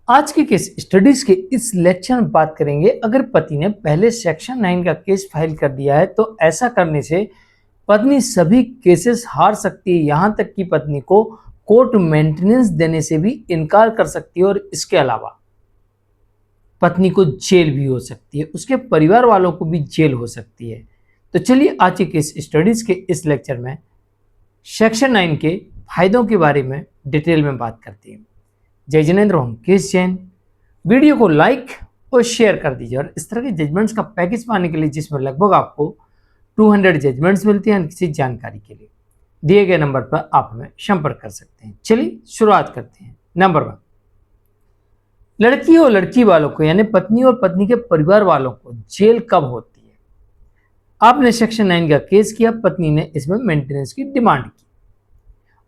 आज के case studies के इस लेक्चर में बात करेंगे, अगर पति ने पहले सेक्शन 9 का केस फाइल कर दिया है तो ऐसा करने से पत्नी सभी केसेस हार सकती है, यहां तक कि पत्नी को कोर्ट मेंटेनेंस देने से भी इनकार कर सकती है और इसके अलावा पत्नी को जेल भी हो सकती है, उसके परिवार वालों को भी जेल हो सकती है। तो चलिए आज के केस स्टडीज के इस लेक्चर में सेक्शन 9 के फायदों के बारे में डिटेल में बात करते हैं। जय जिनेंद्र, हम केस जैन। वीडियो को लाइक और शेयर कर दीजिए और इस तरह के जजमेंट्स का पैकेज पाने के लिए जिसमें लगभग आपको 200 जजमेंट्स मिलते हैं, किसी जानकारी के लिए दिए गए नंबर पर आप हमें संपर्क कर सकते हैं। चलिए शुरुआत करते हैं। नंबर 1, लड़की और लड़की वालों को यानी पत्नी और पत्नी के परिवार वालों को जेल कब होती है? आपने सेक्शन 9 का केस किया, पत्नी ने इसमें मेंटेनेंस की डिमांड की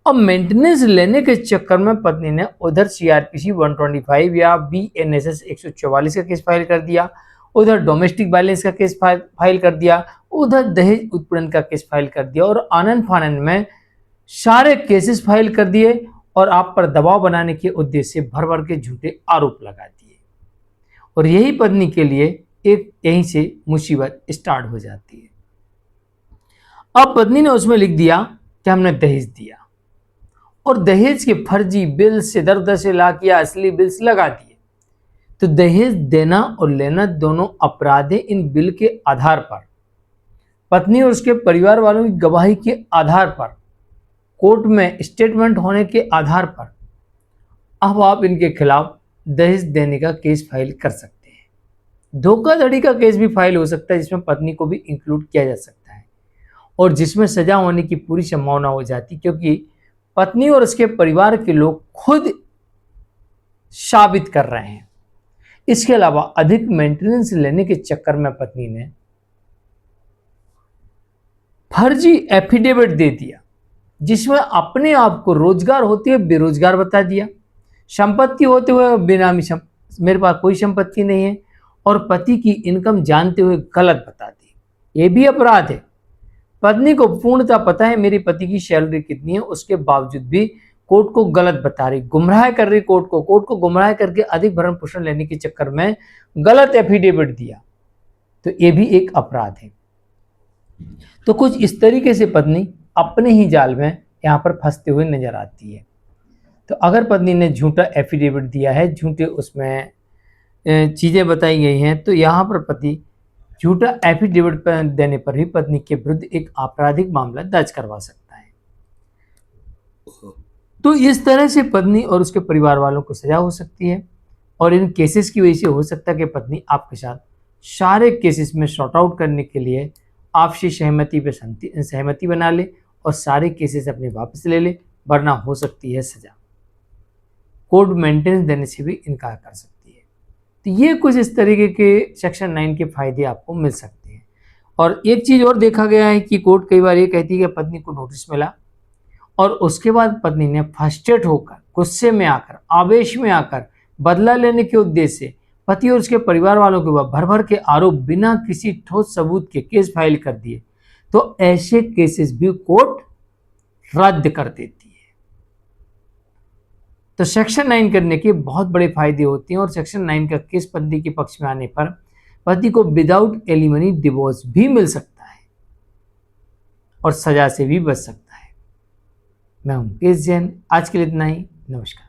और मेंटेनेंस लेने के चक्कर में पत्नी ने उधर सीआरपीसी 125 या बीएनएसएस 144 का केस फाइल कर दिया, उधर डोमेस्टिक वायलेंस का केस फाइल कर दिया, उधर दहेज उत्पीड़न का केस फाइल कर दिया और आनंद फानंद में सारे केसेस फाइल कर दिए और आप पर दबाव बनाने के उद्देश्य से भर भर के झूठे आरोप लगा दिए। और यही पत्नी के लिए एक यहीं से मुसीबत स्टार्ट हो जाती है। अब पत्नी ने उसमें लिख दिया कि हमने दहेज दिया और दहेज के फर्जी बिल्स से दर से ला किया असली बिल्स लगा दिए। तो दहेज देना और लेना दोनों अपराध है। इन बिल के आधार पर पत्नी और उसके परिवार वालों की गवाही के आधार पर, कोर्ट में स्टेटमेंट होने के आधार पर अब आप इनके खिलाफ दहेज देने का केस फाइल कर सकते हैं। धोखाधड़ी का केस भी फाइल हो सकता है जिसमें पत्नी को भी इंक्लूड किया जा सकता है और जिसमें सजा होने की पूरी संभावना हो जाती, क्योंकि पत्नी और उसके परिवार के लोग खुद साबित कर रहे हैं। इसके अलावा अधिक मेंटेनेंस लेने के चक्कर में पत्नी ने फर्जी एफिडेविट दे दिया जिसमें अपने आप को रोजगार होते हुए बेरोजगार बता दिया, संपत्ति होते हुए बेनामी मेरे पास कोई संपत्ति नहीं है, और पति की इनकम जानते हुए गलत बता दी। ये भी अपराध है। पत्नी को पूर्णतः पता है मेरी पति की सैलरी कितनी है, उसके बावजूद भी कोर्ट को गलत बता रही, गुमराह कर रही कोर्ट को गुमराह करके अधिक भरण पोषण लेने के चक्कर में गलत एफिडेविट दिया, तो ये भी एक अपराध है। तो कुछ इस तरीके से पत्नी अपने ही जाल में यहाँ पर फंसते हुए नजर आती है। तो अगर पत्नी ने झूठा एफिडेविट दिया है, झूठे उसमें चीजें बताई गई हैं, तो यहाँ पर पति झूठा एफिडेविट देने पर भी पत्नी के विरुद्ध एक आपराधिक मामला दर्ज करवा सकता है। तो इस तरह से पत्नी और उसके परिवार वालों को सजा हो सकती है और इन केसेस की वजह से हो सकता है कि पत्नी आपके साथ सारे केसेस में सॉर्ट आउट करने के लिए आपसी सहमति पे सहमति बना ले और सारे केसेस अपने वापस ले ले, वरना हो सकती है सजा। कोर्ट मेंटेनेंस देने से भी इनकार कर सकती है। तो ये कुछ इस तरीके के सेक्शन 9 के फायदे आपको मिल सकते हैं। और एक चीज और देखा गया है कि कोर्ट कई बार ये कहती है कि पत्नी को नोटिस मिला और उसके बाद पत्नी ने फ्रस्ट्रेट होकर, गुस्से में आकर, आवेश में आकर बदला लेने के उद्देश्य से पति और उसके परिवार वालों के ऊपर भर भर के आरोप बिना किसी ठोस सबूत के केस फाइल कर दिए, तो ऐसे केसेस भी कोर्ट रद्द कर देती है। तो सेक्शन 9 करने के बहुत बड़े फायदे होते हैं और सेक्शन 9 का केस पत्नी के पक्ष में आने पर पति को विदाउट एलिमनी डिवोर्स भी मिल सकता है और सजा से भी बच सकता है। मैं हूं केस जैन। आज के लिए इतना ही। नमस्कार।